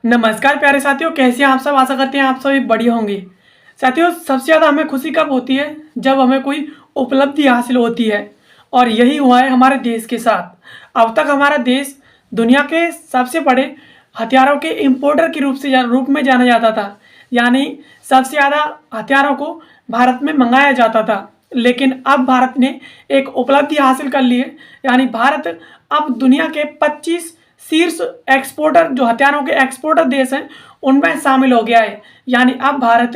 नमस्कार प्यारे साथियों, कैसे हैं आप सब। आशा करते हैं आप सभी बढ़िया होंगे। साथियों, सबसे ज़्यादा हमें खुशी कब होती है? जब हमें कोई उपलब्धि हासिल होती है। और यही हुआ है हमारे देश के साथ। अब तक हमारा देश दुनिया के सबसे बड़े हथियारों के इंपोर्टर के रूप में जाना जाता था। यानी सबसे ज़्यादा हथियारों को भारत में मंगाया जाता था। लेकिन अब भारत ने एक उपलब्धि हासिल कर ली है। यानी भारत अब दुनिया के 25 शीर्ष एक्सपोर्टर, जो हथियारों के एक्सपोर्टर देश हैं, उनमें शामिल हो गया है। यानी अब भारत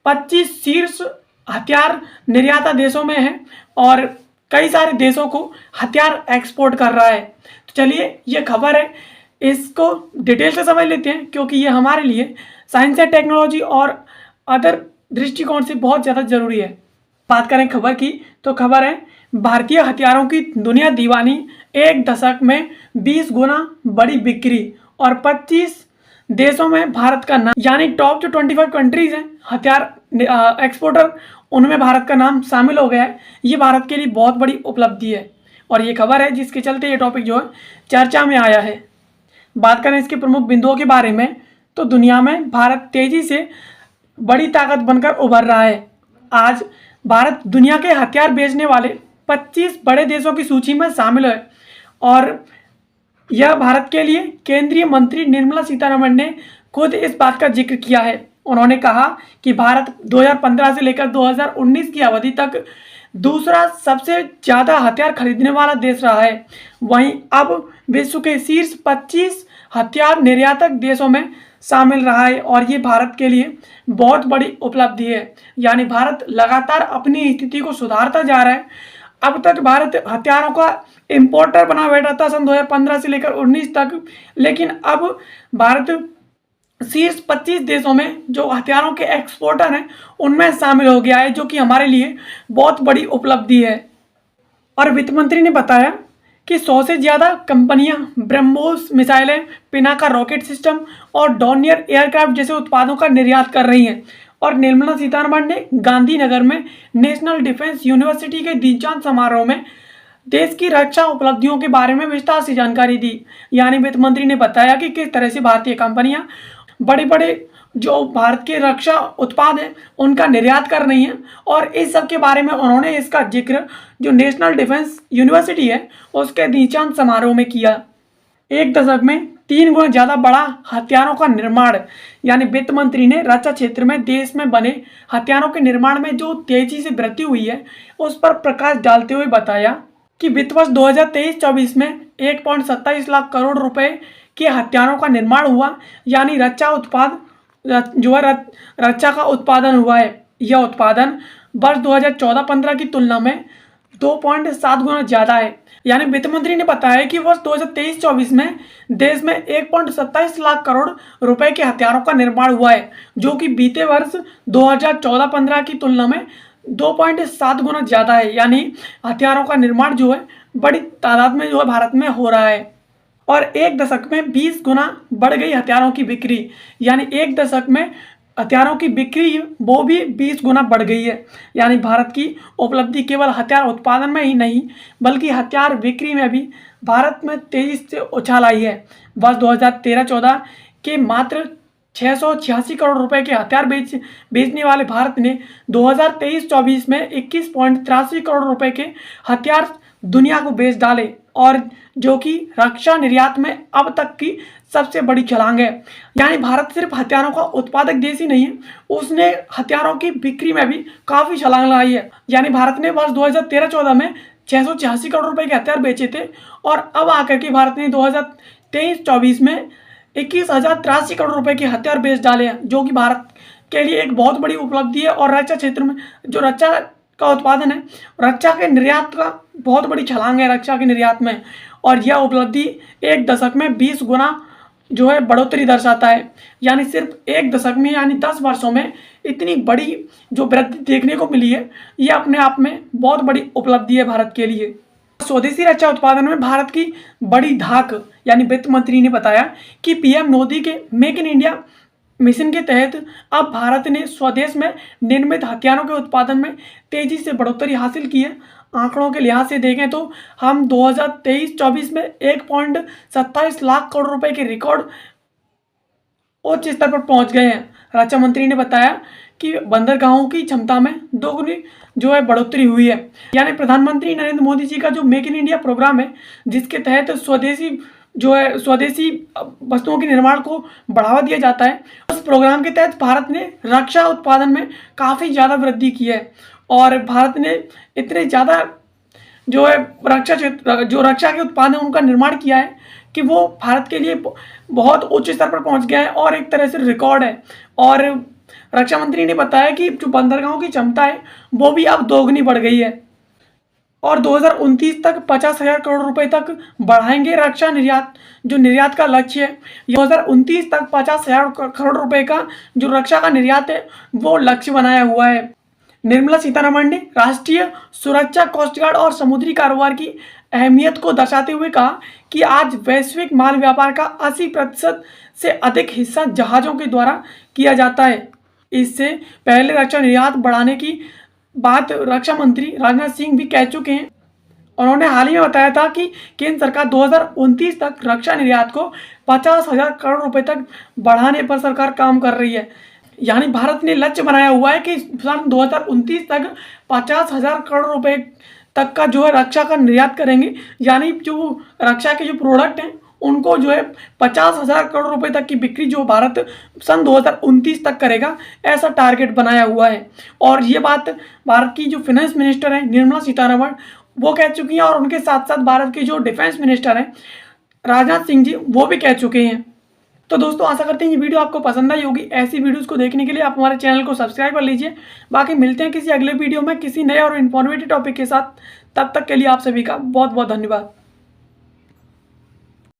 25 शीर्ष हथियार निर्याता देशों में है और कई सारे देशों को हथियार एक्सपोर्ट कर रहा है। तो चलिए, ये खबर है, इसको डिटेल से समझ लेते हैं, क्योंकि ये हमारे लिए साइंस एंड टेक्नोलॉजी और अदर दृष्टिकोण से बहुत ज़्यादा ज़रूरी है। बात करें खबर की, तो खबर है भारतीय हथियारों की दुनिया दीवानी, एक दशक में 20 गुना बड़ी बिक्री और 25 देशों में भारत का नाम, यानी टॉप जो 25 कंट्रीज हैं हथियार एक्सपोर्टर, उनमें भारत का नाम शामिल हो गया है। ये भारत के लिए बहुत बड़ी उपलब्धि है और ये खबर है जिसके चलते ये टॉपिक जो है चर्चा में आया है। बात करें इसके प्रमुख बिंदुओं के बारे में, तो दुनिया में भारत तेजी से बड़ी ताकत बनकर उभर रहा है। आज भारत दुनिया के हथियार बेचने वाले 25 बड़े देशों की सूची में शामिल है और यह भारत के लिए केंद्रीय मंत्री निर्मला सीतारमण ने खुद इस बात का जिक्र किया है। उन्होंने कहा कि भारत 2015 से लेकर 2019 की अवधि तक दूसरा सबसे ज़्यादा हथियार खरीदने वाला देश रहा है। वहीं अब विश्व के शीर्ष 25 हथियार निर्यातक देशों में शामिल रहा है और ये भारत के लिए बहुत बड़ी उपलब्धि है। यानी भारत लगातार अपनी स्थिति को सुधारता जा रहा है। अब तक भारत हथियारों का इंपोर्टर बना बैठा था सन 2015 से लेकर 19 तक, लेकिन अब भारत शीर्ष 25 देशों में जो हथियारों के एक्सपोर्टर हैं उनमें शामिल हो गया है, जो कि हमारे लिए बहुत बड़ी उपलब्धि है। और वित्त मंत्री ने बताया कि 100 से ज़्यादा कंपनियां ब्रह्मोस मिसाइलें, पिनाका रॉकेट सिस्टम और डॉर्नियर एयरक्राफ्ट जैसे उत्पादों का निर्यात कर रही हैं। और निर्मला सीतारमण ने गांधीनगर में नेशनल डिफेंस यूनिवर्सिटी के दीक्षांत समारोह में देश की रक्षा उपलब्धियों के बारे में विस्तार से जानकारी दी। यानी वित्त मंत्री ने बताया कि किस तरह से भारतीय कंपनियां बड़े बड़े जो भारत के रक्षा उत्पाद हैं उनका निर्यात कर रही हैं और इस सब के बारे में उन्होंने इसका जिक्र जो नेशनल डिफेंस यूनिवर्सिटी है उसके दीक्षांत समारोह में किया। एक दशक में 3 गुना ज़्यादा बड़ा हथियारों का निर्माण, यानी वित्त मंत्री ने रक्षा क्षेत्र में देश में बने हथियारों के निर्माण में जो तेजी से वृद्धि हुई है उस पर प्रकाश डालते हुए बताया कि वित्त वर्ष 2023-24 में 1.27 लाख करोड़ रुपए के हथियारों का निर्माण हुआ। यानी रक्षा उत्पाद जो है रक्षा का उत्पादन हुआ है। यह उत्पादन वर्ष 2014-15 की तुलना में 2.7 गुना ज़्यादा है। यानी वित्त मंत्री ने बताया कि वर्ष 2023-24 में देश में 1.27 लाख करोड़ रुपए के हथियारों का निर्माण हुआ है, जो कि बीते वर्ष 2014-15 की तुलना में 2.7 गुना ज़्यादा है। यानी हथियारों का निर्माण जो है बड़ी तादाद में जो है भारत में हो रहा है और एक दशक में 20 गुना बढ़ गई हथियारों की बिक्री। यानी एक दशक में हथियारों की बिक्री वो भी 20 गुना बढ़ गई है। यानी भारत की उपलब्धि केवल हथियार उत्पादन में ही नहीं बल्कि हथियार बिक्री में भी भारत में तेजी से उछाल आई है। वर्ष 2013-14 के मात्र 686 करोड़ रुपए के हथियार बेचने वाले भारत ने 2023-24 में 21.83 करोड़ रुपए के हथियार दुनिया को बेच डाले और जो कि रक्षा निर्यात में अब तक की सबसे बड़ी छलांग है। यानी भारत सिर्फ हथियारों का उत्पादक देश ही नहीं है, उसने हथियारों की बिक्री में भी काफ़ी छलांग लगाई है। यानी भारत ने वर्ष 2013-14 में 686 करोड़ रुपए के हथियार बेचे थे और अब आकर के भारत ने 2023-24 में 21,083 करोड़ रुपए के हथियार बेच डाले हैं, जो कि भारत के लिए एक बहुत बड़ी उपलब्धि है। और रक्षा क्षेत्र में जो रक्षा का उत्पादन है, रक्षा के निर्यात का बहुत बड़ी छलांग है रक्षा के निर्यात में, और यह उपलब्धि एक दशक में 20 गुना जो है बढ़ोतरी दर्शाता है। यानी सिर्फ एक दशक में, यानी 10 वर्षों में इतनी बड़ी जो वृद्धि देखने को मिली है, यह अपने आप में बहुत बड़ी उपलब्धि है भारत के लिए। स्वदेशी रक्षा उत्पादन में भारत की बड़ी धाक, यानी वित्त मंत्री ने बताया कि पीएम मोदी के मेक इन इंडिया मिशन के तहत अब भारत ने स्वदेश में निर्मित हथियारों के उत्पादन में तेजी से बढ़ोतरी हासिल की है। आंकड़ों के लिहाज से देखें तो हम 2023-24 में 1.27 लाख करोड़ रुपए के रिकॉर्ड उच्च स्तर पर पहुंच गए हैं। रक्षा मंत्री ने बताया कि बंदरगाहों की क्षमता में दोगुनी जो है बढ़ोतरी हुई है। यानी प्रधानमंत्री नरेंद्र मोदी जी का जो मेक इन इंडिया प्रोग्राम है, जिसके तहत स्वदेशी वस्तुओं के निर्माण को बढ़ावा दिया जाता है, उस प्रोग्राम के तहत भारत ने रक्षा उत्पादन में काफ़ी ज़्यादा वृद्धि की है। और भारत ने इतने ज़्यादा जो है रक्षा के उत्पाद है उनका निर्माण किया है कि वो भारत के लिए बहुत उच्च स्तर पर पहुंच गया है और एक तरह से रिकॉर्ड है। और रक्षा मंत्री ने बताया कि जो बंदरगाहों की क्षमता है वो भी अब दोगुनी बढ़ गई है और 2029 तक 50,000 करोड़ रुपए तक बढ़ाएंगे रक्षा निर्यात। जो निर्यात का लक्ष्य है 2029 तक 50,000 करोड़ रुपए का जो रक्षा का निर्यात है वो लक्ष्य बनाया हुआ है। निर्मला सीतारमण ने राष्ट्रीय सुरक्षा, कोस्ट गार्ड और समुद्री कारोबार की अहमियत को दर्शाते हुए कहा कि आज वैश्विक माल व्यापार का 80% से अधिक हिस्सा जहाज़ों के द्वारा किया जाता है। इससे पहले रक्षा निर्यात बढ़ाने की बात रक्षा मंत्री राजनाथ सिंह भी कह चुके हैं। उन्होंने हाल ही में बताया था कि केंद्र सरकार 2029 तक रक्षा निर्यात को 50,000 करोड़ रुपए तक बढ़ाने पर सरकार काम कर रही है। यानी भारत ने लक्ष्य बनाया हुआ है कि सन 2029 तक 50,000 करोड़ रुपए तक का जो है रक्षा का निर्यात करेंगे। यानी जो रक्षा के जो प्रोडक्ट हैं उनको जो है 50,000 करोड़ रुपए तक की बिक्री जो भारत सन 2029 तक करेगा, ऐसा टारगेट बनाया हुआ है। और ये बात भारत की जो फाइनेंस मिनिस्टर हैं निर्मला सीतारमण वो कह चुकी हैं और उनके साथ साथ भारत के जो डिफेंस मिनिस्टर हैं राजनाथ सिंह जी वो भी कह चुके हैं। तो दोस्तों आशा करते हैं ये वीडियो आपको पसंद आई होगी। ऐसी वीडियोस को देखने के लिए आप हमारे चैनल को सब्सक्राइब कर लीजिए। बाकी मिलते हैं किसी अगले वीडियो में किसी नए और इन्फॉर्मेटिव टॉपिक के साथ। तब तक के लिए आप सभी का बहुत बहुत धन्यवाद।